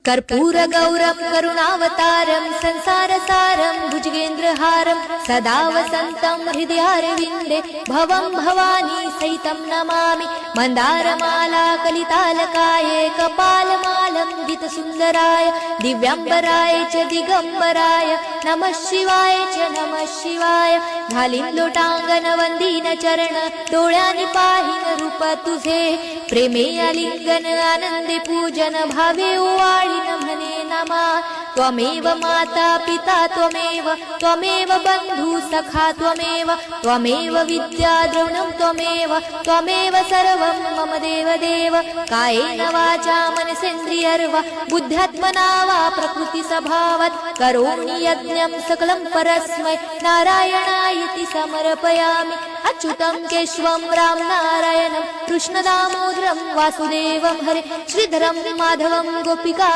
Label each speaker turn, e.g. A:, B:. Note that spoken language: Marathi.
A: कर्पूरगौरं करुणावतारं संसारसारं भुजगेन्द्रहारं सदा वसन्तं हृदयारविन्दे भवं भवानी सहितं नमामि। मन्दारमाला कलितालकाये कपालमालं गीतसुन्दराय दिव्याम्बराय च दिगम्बराय नमः शिवाय च नमः शिवाय। घालीन लोटांगण वंदीन चरण डोळ्यांनी पाहीन रूप तुझे प्रेमे आलिंगन आनंदे पूजन भावे ओवाळीन म्हणे नमा। त्वमेव माता पिता त्वमेव बंधु सखा त्वमेव विद्या द्रविणं त्वमेव सर्वं मम देव कायेन वाचा मनसेन्द्रियर्वा बुद्ध्यात्मना वा प्रकृति स्वभावात् करोमि यज्ञं सकलं परस्मै नारायणायति समर्पयामि। अच्युतं केशवं राम नारायणं कृष्णदामोदरं वासुदेवं हरे श्रीधरं माधवं गोपिका